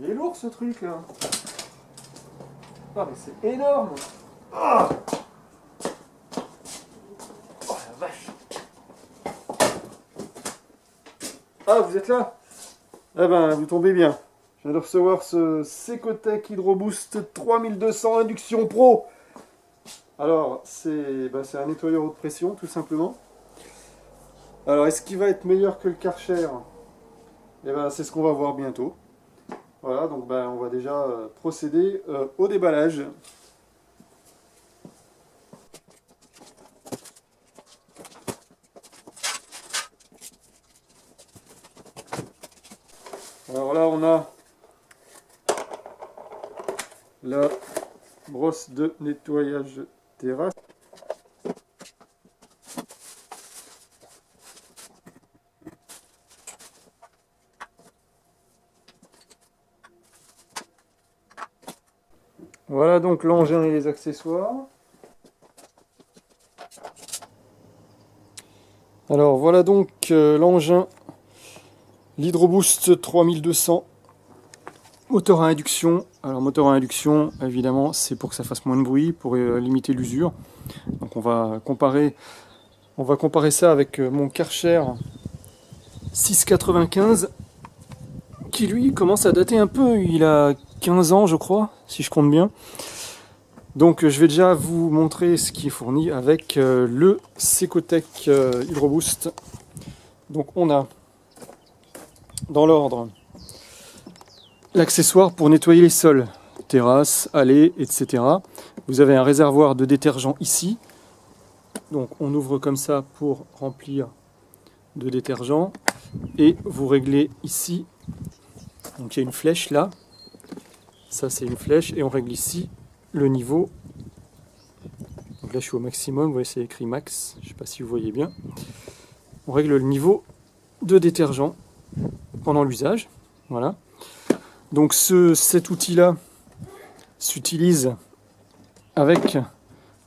Il est lourd ce truc là. Ah mais c'est énorme. Ah, oh la vache. Ah vous êtes là? Eh ben vous tombez bien. Je viens de recevoir ce Secotech Hydroboost 3200 Induction Pro. Alors c'est un nettoyeur haute pression tout simplement. Alors est-ce qu'il va être meilleur que le Karcher? Eh ben c'est ce qu'on va voir bientôt. Voilà, donc on va déjà procéder au déballage. Alors là, on a la brosse de nettoyage terrasse. Voilà donc l'engin et les accessoires. Alors voilà donc l'engin, l'Hydroboost 3200, moteur à induction. Alors moteur à induction, évidemment, c'est pour que ça fasse moins de bruit, pour limiter l'usure. Donc on va comparer ça avec mon Karcher 695, qui lui commence à dater un peu. Il a 15 ans je crois, si je compte bien. Donc je vais déjà vous montrer ce qui est fourni avec le Secotech Hydroboost. Donc on a dans l'ordre l'accessoire pour nettoyer les sols, terrasses, allées, etc. Vous avez un réservoir de détergent ici. Donc on ouvre comme ça pour remplir de détergent. Et vous réglez ici. Donc il y a une flèche là. Ça c'est une flèche. Et on règle ici le niveau. Donc là je suis au maximum. Vous voyez c'est écrit max. Je ne sais pas si vous voyez bien. On règle le niveau de détergent pendant l'usage. Voilà. Donc cet outil-là s'utilise avec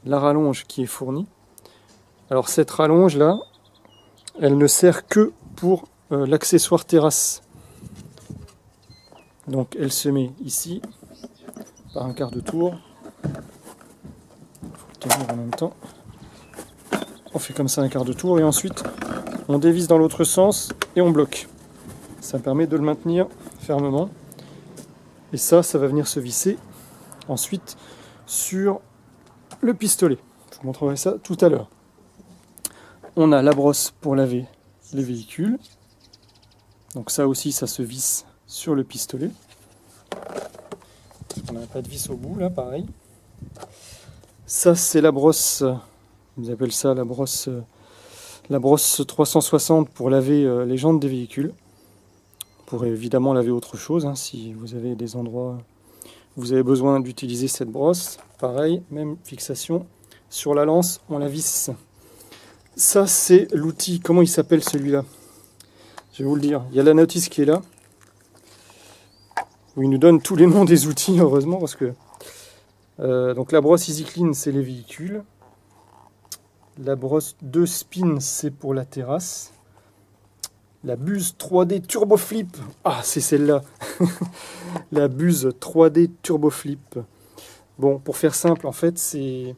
la rallonge qui est fournie. Alors cette rallonge-là, elle ne sert que pour l'accessoire terrasse. Donc elle se met ici par un quart de tour. Il faut le tenir en même temps. On fait comme ça un quart de tour et ensuite on dévisse dans l'autre sens et on bloque. Ça permet de le maintenir fermement. Et ça va venir se visser ensuite sur le pistolet. Je vous montrerai ça tout à l'heure. On a la brosse pour laver les véhicules. Donc ça aussi, ça se visse sur le pistolet. On n'a pas de vis au bout là, pareil. Ça c'est la brosse, ils appellent ça la brosse 360 pour laver les jantes des véhicules. Vous pourrez évidemment laver autre chose, hein, si vous avez des endroits où vous avez besoin d'utiliser cette brosse. Pareil, même fixation. Sur la lance, on la visse. Ça, c'est l'outil. Comment il s'appelle celui-là? Je vais vous le dire. Il y a la notice qui est là. Où il nous donne tous les noms des outils, heureusement, parce que... donc la brosse Easy Clean, c'est les véhicules. La brosse 2 Spin, c'est pour la terrasse. La buse 3D Turbo Flip. Ah, c'est celle-là. La buse 3D Turbo Flip. Bon, pour faire simple, en fait, c'est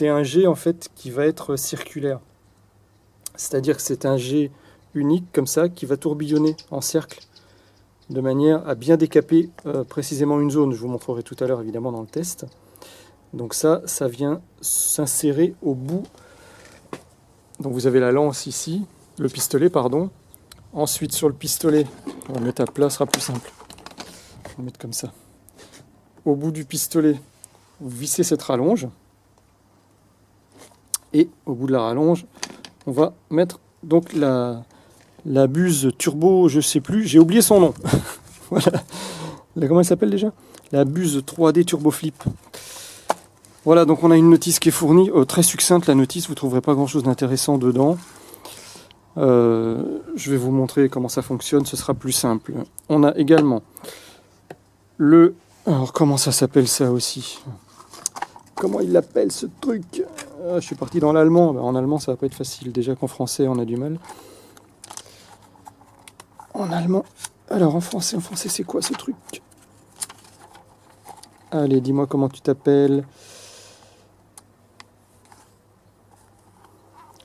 un jet en fait, qui va être circulaire. C'est-à-dire que c'est un jet unique, comme ça, qui va tourbillonner en cercle, de manière à bien décaper précisément une zone. Je vous montrerai tout à l'heure, évidemment, dans le test. Donc ça vient s'insérer au bout. Donc vous avez la lance ici. Le pistolet, pardon. Ensuite, sur le pistolet, on va mettre à plat, ce sera plus simple. On va mettre comme ça. Au bout du pistolet, vous vissez cette rallonge. Et au bout de la rallonge, on va mettre donc la buse turbo, je sais plus, j'ai oublié son nom. Voilà. Comment elle s'appelle déjà? La buse 3D Turbo Flip. Voilà, donc on a une notice qui est fournie, très succincte la notice, vous ne trouverez pas grand chose d'intéressant dedans. Je vais vous montrer comment ça fonctionne, ce sera plus simple. On a également le... Alors comment ça s'appelle ça aussi? Comment il l'appelle ce truc? Je suis parti dans l'allemand. En allemand ça va pas être facile, déjà qu'en français on a du mal. En allemand, Alors, en français, c'est quoi ce truc? Allez, dis-moi comment tu t'appelles.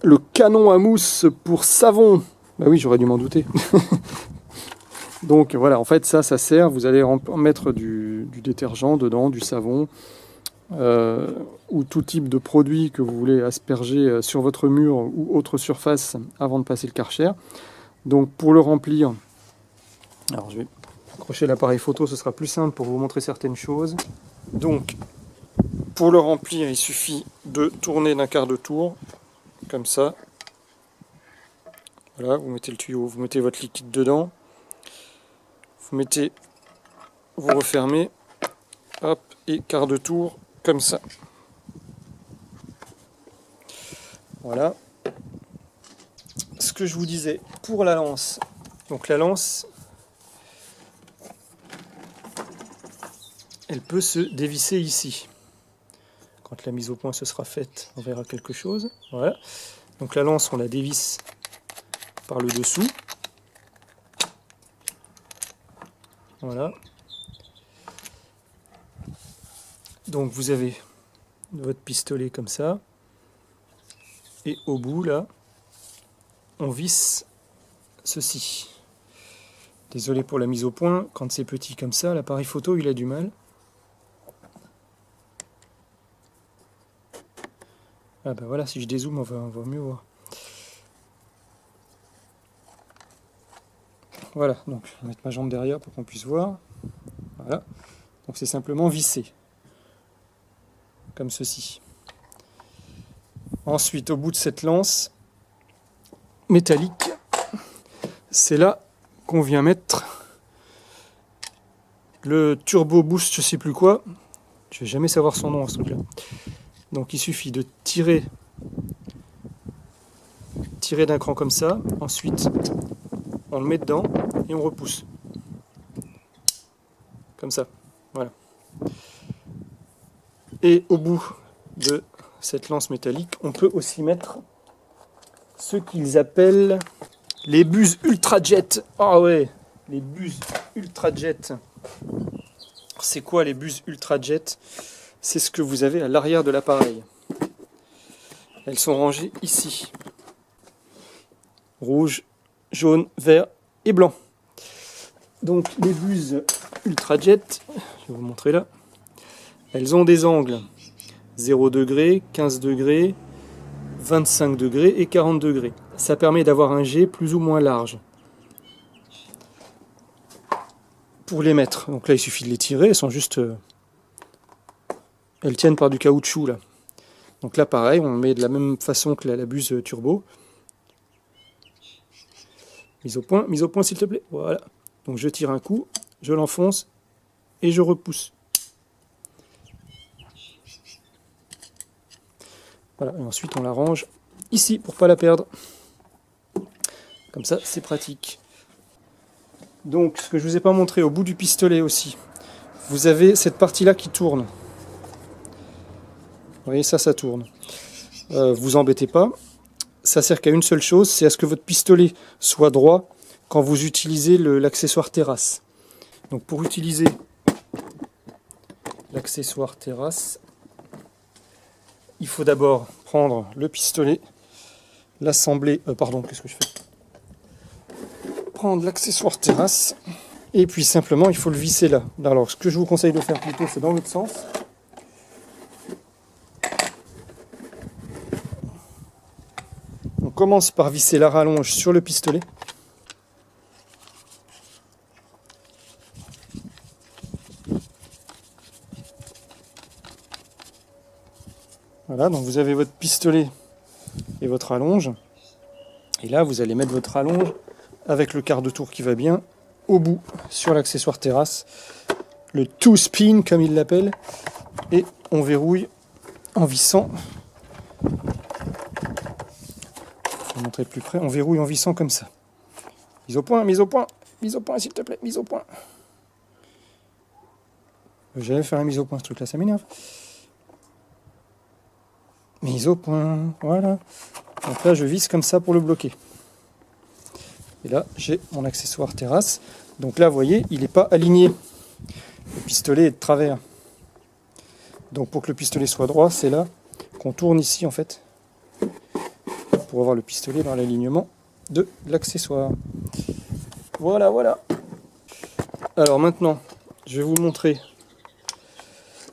Le canon à mousse pour savon. Bah oui, j'aurais dû m'en douter. Donc voilà, en fait, ça sert. Vous allez mettre du détergent dedans, du savon, ou tout type de produit que vous voulez asperger sur votre mur ou autre surface avant de passer le Karcher. Donc pour le remplir, alors je vais accrocher l'appareil photo, ce sera plus simple pour vous montrer certaines choses. Donc pour le remplir, il suffit de tourner d'un quart de tour, comme ça. Voilà, vous mettez le tuyau, vous mettez votre liquide dedans, vous refermez, hop, et quart de tour, comme ça. Voilà. Ce que je vous disais pour la lance, donc la lance, elle peut se dévisser ici. Quand la mise au point se sera faite, on verra quelque chose. Voilà. Donc la lance, on la dévisse par le dessous. Voilà. Donc vous avez votre pistolet comme ça. Et au bout, là, on visse ceci. Désolé pour la mise au point, quand c'est petit comme ça, l'appareil photo, il a du mal. Ah ben voilà, si je dézoome, on va mieux voir. Voilà, donc je vais mettre ma jambe derrière pour qu'on puisse voir. Voilà, donc c'est simplement vissé, comme ceci. Ensuite, au bout de cette lance métallique, c'est là qu'on vient mettre le turbo boost, je sais plus quoi. Je vais jamais savoir son nom à ce truc-là. Donc il suffit de tirer d'un cran comme ça. Ensuite, on le met dedans et on repousse. Comme ça. Voilà. Et au bout de cette lance métallique, on peut aussi mettre ce qu'ils appellent les buses Ultrajet. Ah ouais, les buses Ultrajet. C'est quoi les buses Ultrajet? C'est ce que vous avez à l'arrière de l'appareil. Elles sont rangées ici. Rouge, jaune, vert et blanc. Donc les buses Ultrajet, je vais vous montrer là, elles ont des angles 0 degré, 15 degrés, 25 degrés et 40 degrés. Ça permet d'avoir un jet plus ou moins large. Pour les mettre, donc là il suffit de les tirer, elles sont juste... elles tiennent par du caoutchouc là. Donc là pareil, on met de la même façon que la buse turbo. Mise au point s'il te plaît. Voilà. Donc je tire un coup, je l'enfonce et je repousse. Voilà, et ensuite on la range ici pour ne pas la perdre. Comme ça, c'est pratique. Donc, ce que je ne vous ai pas montré au bout du pistolet aussi, vous avez cette partie-là qui tourne. Vous voyez, ça tourne. Vous embêtez pas. Ça sert qu'à une seule chose, c'est à ce que votre pistolet soit droit quand vous utilisez l'accessoire terrasse. Donc, pour utiliser l'accessoire terrasse, il faut d'abord prendre le pistolet, l'assembler... qu'est-ce que je fais? Prendre l'accessoire terrasse, et puis simplement, il faut le visser là. Alors, ce que je vous conseille de faire plutôt, c'est dans l'autre sens. On commence par visser la rallonge sur le pistolet. Voilà, donc vous avez votre pistolet et votre rallonge. Et là, vous allez mettre votre rallonge avec le quart de tour qui va bien au bout sur l'accessoire terrasse. Le two spin, comme il l'appelle. Et on verrouille en vissant. Je vais vous montrer de plus près. On verrouille en vissant comme ça. Mise au point, s'il te plaît, mise au point. J'allais faire la mise au point, ce truc-là, ça m'énerve. Mise au point, voilà. Donc là, je visse comme ça pour le bloquer. Et là, j'ai mon accessoire terrasse. Donc là, vous voyez, il n'est pas aligné. Le pistolet est de travers. Donc pour que le pistolet soit droit, c'est là qu'on tourne ici en fait. Pour avoir le pistolet dans l'alignement de l'accessoire. Voilà, voilà. Alors maintenant, je vais vous montrer,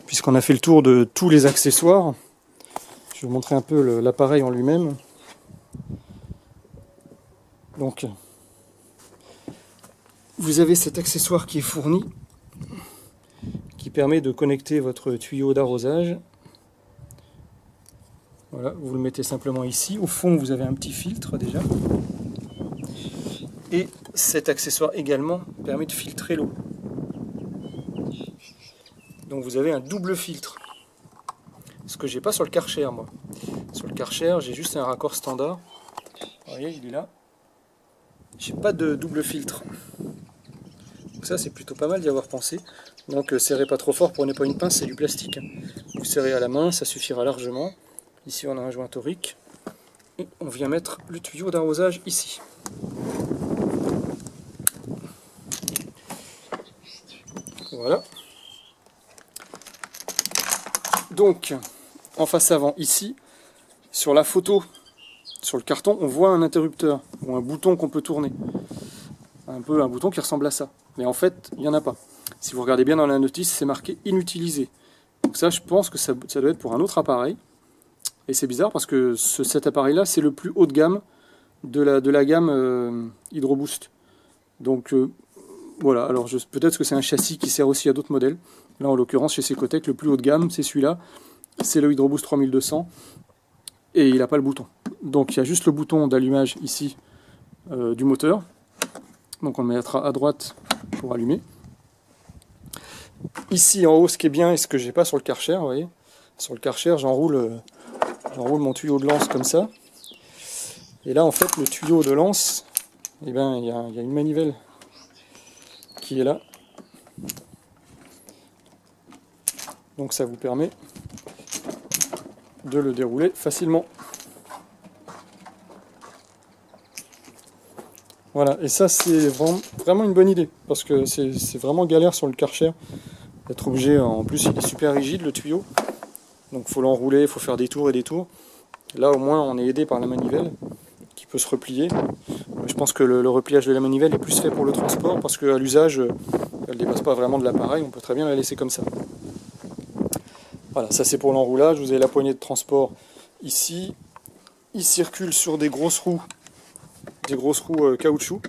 puisqu'on a fait le tour de tous les accessoires, je vais vous montrer un peu l'appareil en lui-même. Donc, vous avez cet accessoire qui est fourni, qui permet de connecter votre tuyau d'arrosage. Voilà, vous le mettez simplement ici. Au fond, vous avez un petit filtre déjà. Et cet accessoire également permet de filtrer l'eau. Donc vous avez un double filtre. Ce que j'ai pas sur le Karcher, moi. Sur le Karcher, j'ai juste un raccord standard. Vous voyez, il est là. J'ai pas de double filtre. Donc ça, c'est plutôt pas mal d'y avoir pensé. Donc serrez pas trop fort, prenez pas une pince, c'est du plastique. Vous serrez à la main, ça suffira largement. Ici, on a un joint torique. Et on vient mettre le tuyau d'arrosage ici. Voilà. Donc, en face avant, ici, sur la photo, sur le carton, on voit un interrupteur, ou un bouton qu'on peut tourner. Un peu un bouton qui ressemble à ça. Mais en fait, il n'y en a pas. Si vous regardez bien dans la notice, c'est marqué « Inutilisé ». Donc ça, je pense que ça doit être pour un autre appareil. Et c'est bizarre parce que cet appareil-là, c'est le plus haut de gamme de la gamme Hydro-Boost. Donc voilà, alors peut-être que c'est un châssis qui sert aussi à d'autres modèles. Là, en l'occurrence, chez Secotec, le plus haut de gamme, c'est celui-là. C'est le Hydro-Boost 3200. Et il n'a pas le bouton. Donc il y a juste le bouton d'allumage ici du moteur. Donc on le mettra à droite pour allumer. Ici en haut, ce qui est bien et ce que j'ai pas sur le Karcher, vous voyez, sur le Karcher, j'enroule mon tuyau de lance comme ça. Et là, en fait, le tuyau de lance, eh ben, il y a une manivelle qui est là. Donc ça vous permet de le dérouler facilement. Voilà, et ça c'est vraiment une bonne idée, parce que c'est vraiment galère sur le Karcher d'être obligé, en plus il est super rigide le tuyau, donc il faut l'enrouler, il faut faire des tours et des tours. Là au moins on est aidé par la manivelle qui peut se replier. Je pense que le repliage de la manivelle est plus fait pour le transport, parce qu'à l'usage elle ne dépasse pas vraiment de l'appareil, on peut très bien la laisser comme ça. Voilà, ça c'est pour l'enroulage, vous avez la poignée de transport ici, il circule sur des grosses roues caoutchouc,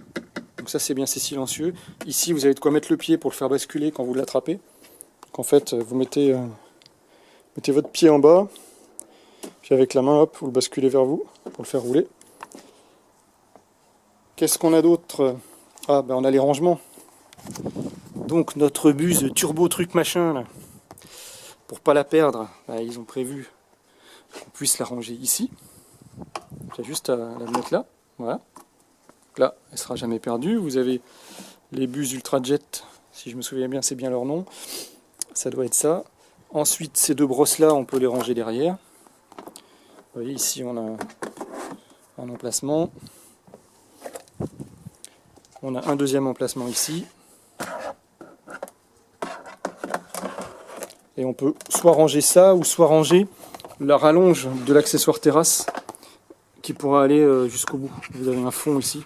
donc ça c'est bien, c'est silencieux. Ici vous avez de quoi mettre le pied pour le faire basculer quand vous l'attrapez. Donc en fait vous mettez votre pied en bas, puis avec la main hop vous le basculez vers vous pour le faire rouler. Qu'est-ce qu'on a d'autre? Ah ben on a les rangements. Donc notre buse turbo truc machin là, pour pas la perdre, ben, ils ont prévu qu'on puisse la ranger ici. J'ai juste à la mettre là, voilà. Là, elle ne sera jamais perdue. Vous avez les buses Ultrajet, si je me souviens bien, c'est bien leur nom. Ça doit être ça. Ensuite, ces deux brosses-là, on peut les ranger derrière. Vous voyez, ici, on a un emplacement. On a un deuxième emplacement ici. Et on peut soit ranger ça, ou soit ranger la rallonge de l'accessoire terrasse, qui pourra aller jusqu'au bout. Vous avez un fond ici.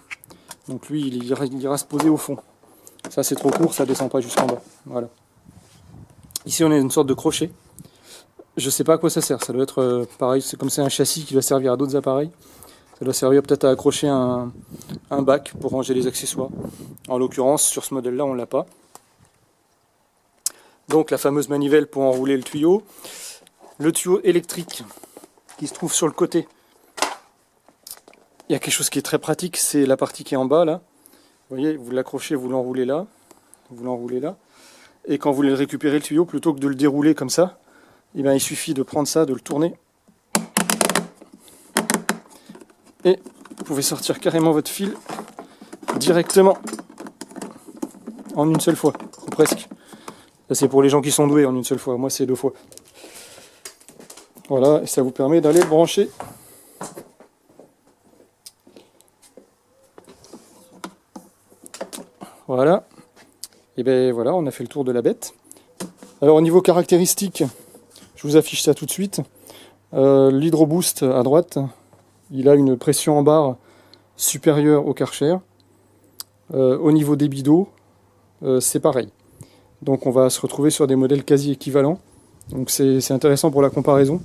Donc lui, il ira se poser au fond. Ça, c'est trop court, ça descend pas jusqu'en bas. Voilà. Ici, on a une sorte de crochet. Je sais pas à quoi ça sert. Ça doit être pareil. C'est comme c'est un châssis qui doit servir à d'autres appareils. Ça doit servir peut-être à accrocher un bac pour ranger les accessoires. En l'occurrence, sur ce modèle-là, on l'a pas. Donc la fameuse manivelle pour enrouler le tuyau. Le tuyau électrique qui se trouve sur le côté. Il y a quelque chose qui est très pratique, c'est la partie qui est en bas là. Vous voyez, vous l'accrochez, vous l'enroulez là. Vous l'enroulez là. Et quand vous voulez récupérer le tuyau, plutôt que de le dérouler comme ça, eh bien, il suffit de prendre ça, de le tourner. Et vous pouvez sortir carrément votre fil directement en une seule fois, ou presque. Ça c'est pour les gens qui sont doués en une seule fois, moi c'est 2 fois. Voilà, et ça vous permet d'aller le brancher Voilà. Et ben voilà, on a fait le tour de la bête. Alors au niveau caractéristiques, je vous affiche ça tout de suite. L'Hydro-Boost à droite, il a une pression en barre supérieure au Karcher. Au niveau débit d'eau, c'est pareil. Donc on va se retrouver sur des modèles quasi équivalents. Donc c'est intéressant pour la comparaison.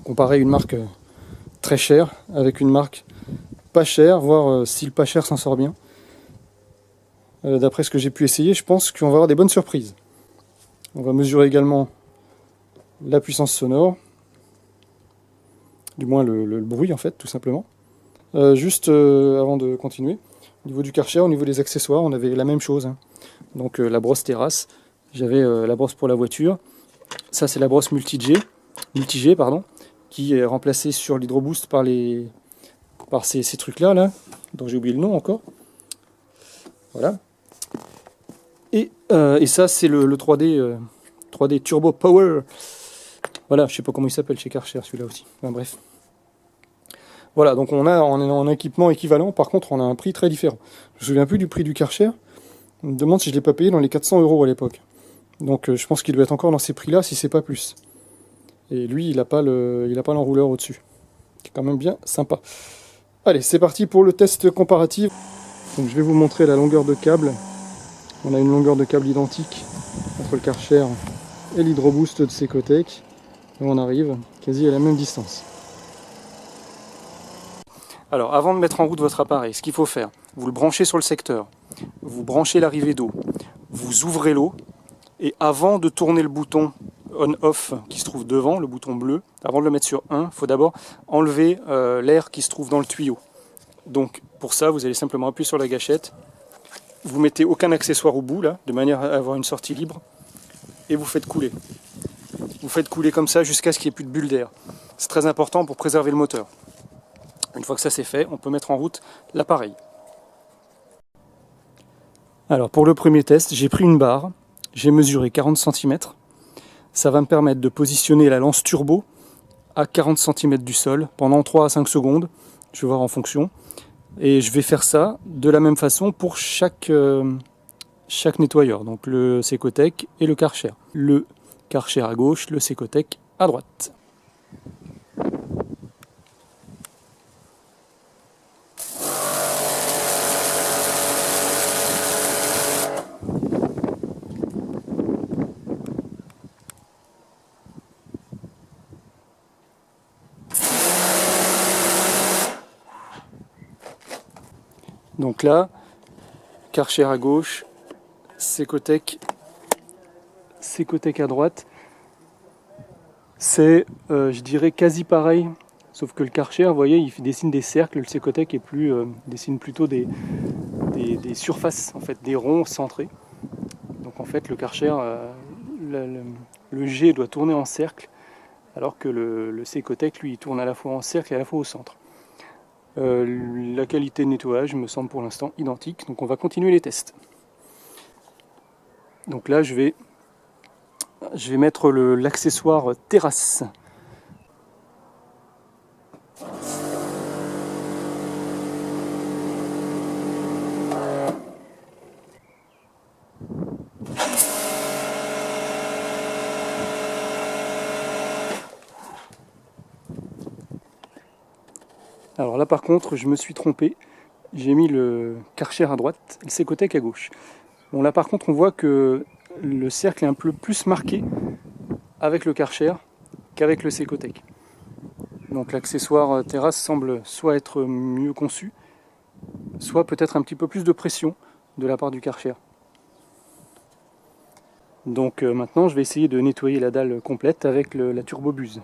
Comparer une marque très chère avec une marque pas chère, voir si le pas cher s'en sort bien. D'après ce que j'ai pu essayer, je pense qu'on va avoir des bonnes surprises. On va mesurer également la puissance sonore, du moins le bruit en fait, tout simplement. Juste avant de continuer, au niveau du Karcher, au niveau des accessoires, on avait la même chose. Hein. Donc la brosse terrasse, j'avais la brosse pour la voiture. Ça c'est la brosse multi-G, qui est remplacée sur l'Hydro-Boost par ces trucs-là, là, dont j'ai oublié le nom encore. Voilà. Et ça, c'est le 3D Turbo Power. Voilà, je sais pas comment il s'appelle chez Karcher, celui-là aussi. Enfin, bref. Voilà, donc on est en équipement équivalent. Par contre, on a un prix très différent. Je me souviens plus du prix du Karcher. Je me demande si je l'ai pas payé dans les 400 € à l'époque. Donc je pense qu'il doit être encore dans ces prix-là, si c'est pas plus. Et lui, il n'a pas l'enrouleur au-dessus. C'est quand même bien sympa. Allez, c'est parti pour le test comparatif. Donc je vais vous montrer la longueur de câble. On a une longueur de câble identique entre le Karcher et l'Hydro-Boost de Secotech. Et on arrive quasi à la même distance. Alors, avant de mettre en route votre appareil, ce qu'il faut faire, vous le branchez sur le secteur, vous branchez l'arrivée d'eau, vous ouvrez l'eau, et avant de tourner le bouton on-off qui se trouve devant, le bouton bleu, avant de le mettre sur 1, il faut d'abord enlever l'air qui se trouve dans le tuyau. Donc, pour ça, vous allez simplement appuyer sur la gâchette. Vous mettez aucun accessoire au bout, là, de manière à avoir une sortie libre, et vous faites couler. Vous faites couler comme ça jusqu'à ce qu'il n'y ait plus de bulles d'air. C'est très important pour préserver le moteur. Une fois que ça c'est fait, on peut mettre en route l'appareil. Alors pour le premier test, j'ai pris une barre, j'ai mesuré 40 cm. Ça va me permettre de positionner la lance turbo à 40 cm du sol pendant 3 à 5 secondes. Je vais voir en fonction. Et je vais faire ça de la même façon pour chaque nettoyeur, donc le Secotech et le Karcher. Le Karcher à gauche, le Secotech à droite. Donc là, Karcher à gauche, Secotech à droite. C'est, je dirais, quasi pareil, sauf que le Karcher, vous voyez, il dessine des cercles, le Secotech dessine plutôt des surfaces, en fait, des ronds centrés. Donc en fait, le Karcher, le G doit tourner en cercle, alors que le Secotech, lui, il tourne à la fois en cercle et à la fois au centre. La qualité de nettoyage me semble pour l'instant identique, donc on va continuer les tests. Donc là je vais mettre l'accessoire terrasse. Alors là par contre je me suis trompé, j'ai mis le Karcher à droite et le Secotech à gauche. Bon là par contre on voit que le cercle est un peu plus marqué avec le Karcher qu'avec le Secotech. Donc l'accessoire terrasse semble soit être mieux conçu, soit peut-être un petit peu plus de pression de la part du Karcher. Donc maintenant je vais essayer de nettoyer la dalle complète avec la turbobuse.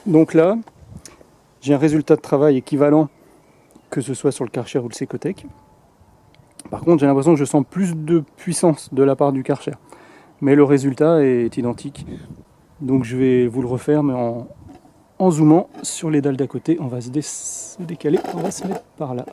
Donc là, j'ai un résultat de travail équivalent que ce soit sur le Karcher ou le Secotech. Par contre, j'ai l'impression que je sens plus de puissance de la part du Karcher. Mais le résultat est identique. Donc je vais vous le refaire, mais en zoomant sur les dalles d'à côté. On va se décaler, on va se mettre par là.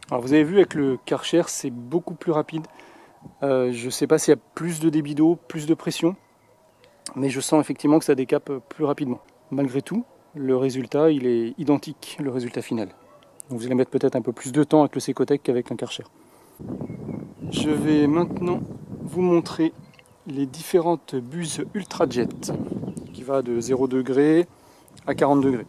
Alors vous avez vu avec le Karcher, c'est beaucoup plus rapide. Je ne sais pas s'il y a plus de débit d'eau, plus de pression, mais je sens effectivement que ça décape plus rapidement. Malgré tout, le résultat il est identique, le résultat final. Donc vous allez mettre peut-être un peu plus de temps avec le Secotec qu'avec un Karcher. Je vais maintenant vous montrer les différentes buses Ultrajet qui va de 0 degré à 40 degrés.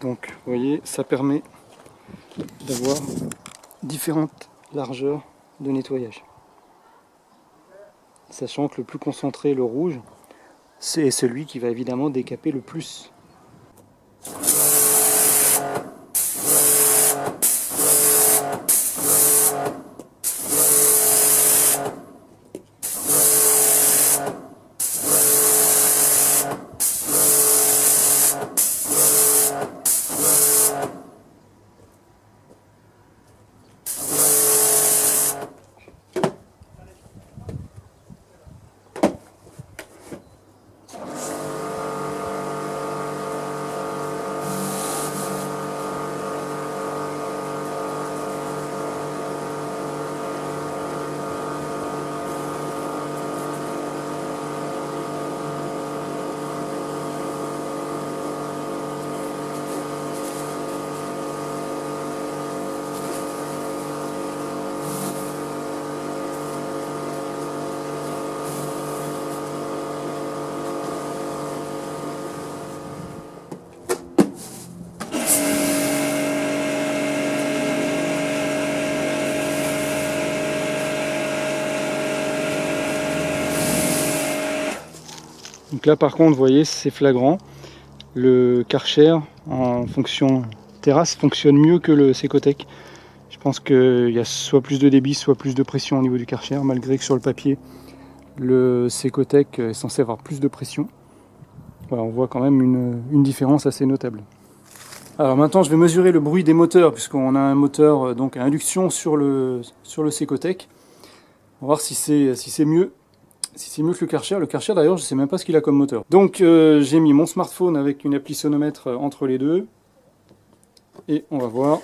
Donc vous voyez, ça permet d'avoir différentes largeurs de nettoyage. Sachant que le plus concentré, le rouge, c'est celui qui va évidemment décaper le plus. Donc là par contre, vous voyez, c'est flagrant. Le Karcher en fonction terrasse fonctionne mieux que le Secotec. Je pense qu'il y a soit plus de débit, soit plus de pression au niveau du Karcher, malgré que sur le papier, le Secotec est censé avoir plus de pression. Voilà, on voit quand même une différence assez notable. Alors maintenant, je vais mesurer le bruit des moteurs, puisqu'on a un moteur donc à induction sur le Secotec. On va voir si c'est mieux. Si c'est mieux que le Karcher. Le Karcher d'ailleurs, je ne sais même pas ce qu'il a comme moteur. Donc j'ai mis mon smartphone avec une appli sonomètre entre les deux. Et on va voir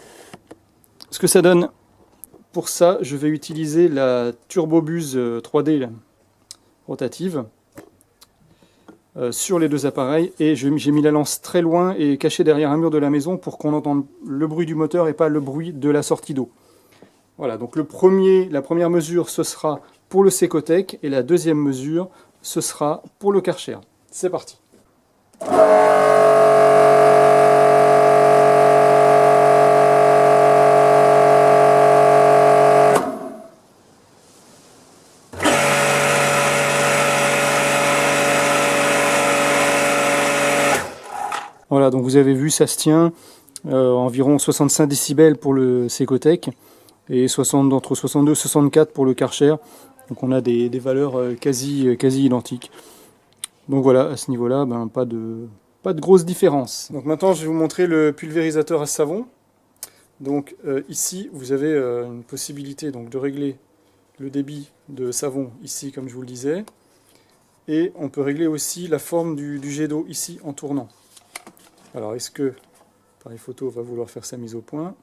ce que ça donne. Pour ça, je vais utiliser la Turbobuse 3D là, rotative sur les deux appareils. Et j'ai mis la lance très loin et cachée derrière un mur de la maison pour qu'on entende le bruit du moteur et pas le bruit de la sortie d'eau. Voilà, donc la première mesure, ce sera pour le Secotec, et la deuxième mesure, ce sera pour le Karcher. C'est parti. Voilà, donc vous avez vu, ça se tient environ 65 décibels pour le Secotec et entre 62 et 64 pour le Karcher. Donc on a des valeurs quasi identiques. Donc voilà, à ce niveau-là, pas de grosse différence. Donc maintenant, je vais vous montrer le pulvérisateur à savon. Donc ici, vous avez une possibilité donc, de régler le débit de savon ici, comme je vous le disais. Et on peut régler aussi la forme du jet d'eau ici en tournant. Alors est-ce que l'appareil photo va vouloir faire sa mise au point?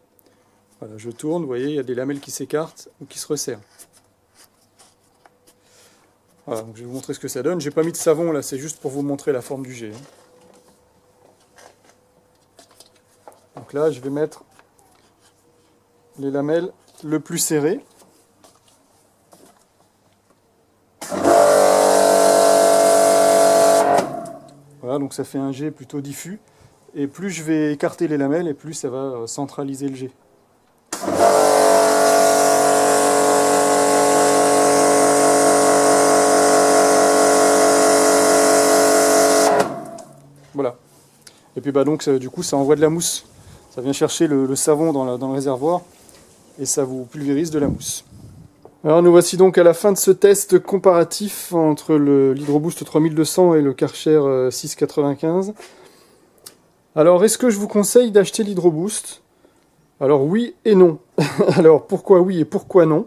Voilà, je tourne, vous voyez, il y a des lamelles qui s'écartent ou qui se resserrent. Voilà, donc je vais vous montrer ce que ça donne. J'ai pas mis de savon là, c'est juste pour vous montrer la forme du jet. Donc là, je vais mettre les lamelles le plus serrées. Voilà, donc ça fait un jet plutôt diffus. Et plus je vais écarter les lamelles, et plus ça va centraliser le jet. Voilà. Et puis bah donc du coup ça envoie de la mousse. Ça vient chercher le savon dans le réservoir et ça vous pulvérise de la mousse. Alors nous voici donc à la fin de ce test comparatif entre l'Hydroboost 3200 et le Karcher 695. Alors est-ce que je vous conseille d'acheter l'Hydroboost? Alors oui et non. Alors pourquoi oui et pourquoi non?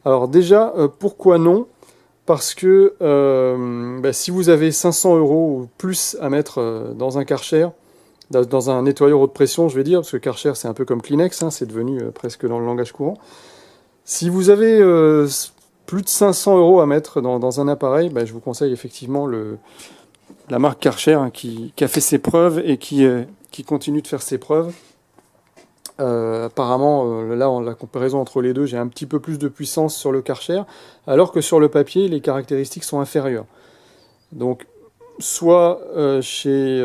Alors déjà, pourquoi non? Parce que si vous avez 500 € ou plus à mettre dans un Karcher, dans un nettoyeur haute pression, je vais dire, parce que Karcher c'est un peu comme Kleenex, hein, c'est devenu presque dans le langage courant. Si vous avez plus de 500 € à mettre dans un appareil, je vous conseille effectivement la marque Karcher, hein, qui a fait ses preuves et qui continue de faire ses preuves. Apparemment, là, la comparaison entre les deux, j'ai un petit peu plus de puissance sur le Karcher, alors que sur le papier, les caractéristiques sont inférieures. Donc, soit chez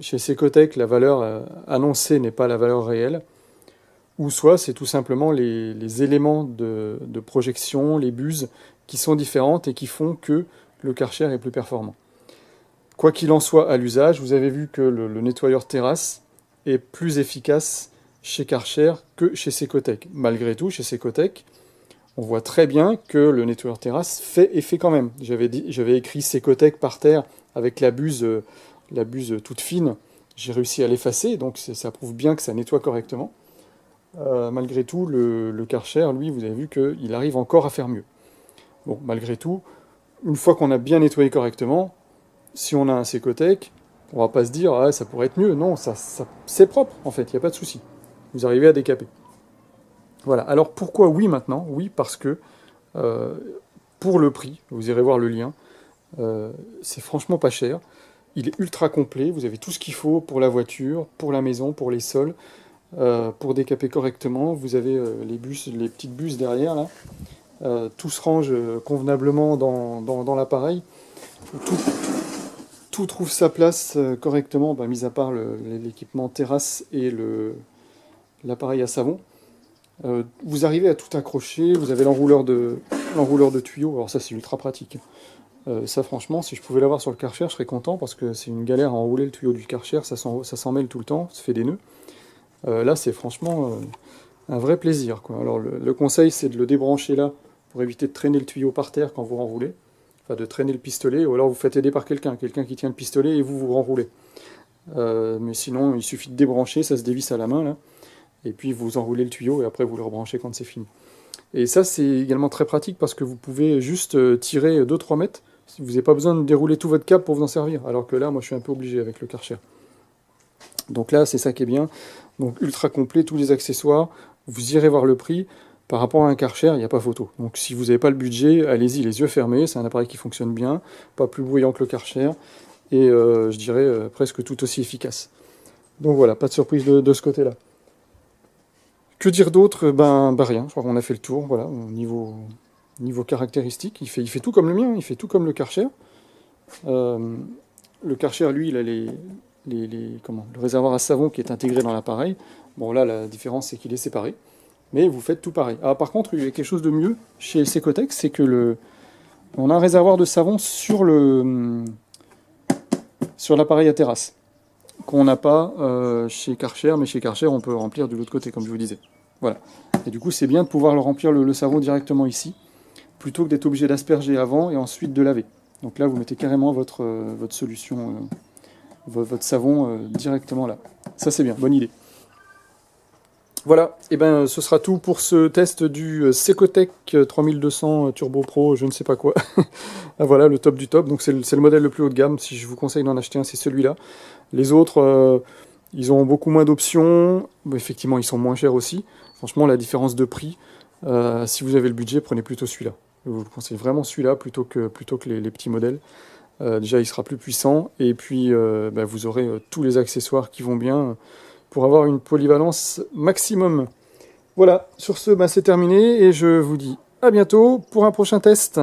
Secotech, la valeur annoncée n'est pas la valeur réelle, ou soit c'est tout simplement les éléments de projection, les buses, qui sont différentes et qui font que le Karcher est plus performant. Quoi qu'il en soit à l'usage, vous avez vu que le nettoyeur terrasse est plus efficace chez Karcher que chez Secotech. Malgré tout, chez Secotech, on voit très bien que le nettoyeur terrasse fait effet quand même. J'avais écrit Secotech par terre avec la buse toute fine. J'ai réussi à l'effacer, donc ça prouve bien que ça nettoie correctement. Malgré tout, le Karcher, lui, vous avez vu qu'il arrive encore à faire mieux. Bon, malgré tout, une fois qu'on a bien nettoyé correctement, si on a un Secotech, on va pas se dire ah, ça pourrait être mieux. Non, c'est propre en fait, il n'y a pas de souci. Vous arrivez à décaper. Voilà. Alors pourquoi oui maintenant? Oui, parce que pour le prix, vous irez voir le lien, c'est franchement pas cher. Il est ultra complet, vous avez tout ce qu'il faut pour la voiture, pour la maison, pour les sols, pour décaper correctement. Vous avez les petites buses derrière là. Tout se range convenablement dans l'appareil. Tout trouve sa place correctement, mis à part l'équipement terrasse et l'appareil à savon. Vous arrivez à tout accrocher, vous avez l'enrouleur de tuyaux, alors ça c'est ultra pratique. Ça franchement, si je pouvais l'avoir sur le Karcher, je serais content parce que c'est une galère à enrouler le tuyau du Karcher, ça s'en mêle tout le temps, ça fait des nœuds. Là c'est franchement un vrai plaisir, quoi. Alors le conseil c'est de le débrancher là pour éviter de traîner le tuyau par terre quand vous renroulez, enfin de traîner le pistolet, ou alors vous faites aider par quelqu'un qui tient le pistolet et vous renroulez. Mais sinon il suffit de débrancher, ça se dévisse à la main là. Et puis vous enroulez le tuyau et après vous le rebranchez quand c'est fini. Et ça c'est également très pratique parce que vous pouvez juste tirer 2-3 mètres, vous n'avez pas besoin de dérouler tout votre câble pour vous en servir, alors que là moi je suis un peu obligé avec le Karcher. Donc là c'est ça qui est bien, donc ultra complet, tous les accessoires, vous irez voir le prix, par rapport à un Karcher il n'y a pas photo. Donc si vous n'avez pas le budget, allez-y les yeux fermés, c'est un appareil qui fonctionne bien, pas plus bruyant que le Karcher, et je dirais presque tout aussi efficace. Donc voilà, pas de surprise de ce côté-là. Que dire d'autre? Rien, je crois qu'on a fait le tour, voilà, au niveau caractéristiques, il fait tout comme le mien, il fait tout comme le Karcher. Le Karcher, lui, il a le réservoir à savon qui est intégré dans l'appareil. Bon là, la différence, c'est qu'il est séparé, mais vous faites tout pareil. Ah, par contre, il y a quelque chose de mieux chez Secotech, c'est que on a un réservoir de savon sur l'appareil à terrasse, qu'on n'a pas chez Karcher, mais chez Karcher, on peut remplir de l'autre côté, comme je vous disais. Voilà. Et du coup, c'est bien de pouvoir remplir le savon directement ici, plutôt que d'être obligé d'asperger avant et ensuite de laver. Donc là, vous mettez carrément votre solution, votre savon directement là. Ça, c'est bien, bonne idée. Voilà, et ce sera tout pour ce test du Secotech 3200 Turbo Pro, je ne sais pas quoi. Voilà, le top du top, donc c'est le modèle le plus haut de gamme. Si je vous conseille d'en acheter un, c'est celui-là. Les autres, ils ont beaucoup moins d'options, effectivement ils sont moins chers aussi. Franchement, la différence de prix, si vous avez le budget, prenez plutôt celui-là. Je vous conseille vraiment celui-là plutôt que les petits modèles. Déjà, il sera plus puissant, et puis vous aurez tous les accessoires qui vont bien pour avoir une polyvalence maximum. Voilà, sur ce, c'est terminé, et je vous dis à bientôt pour un prochain test.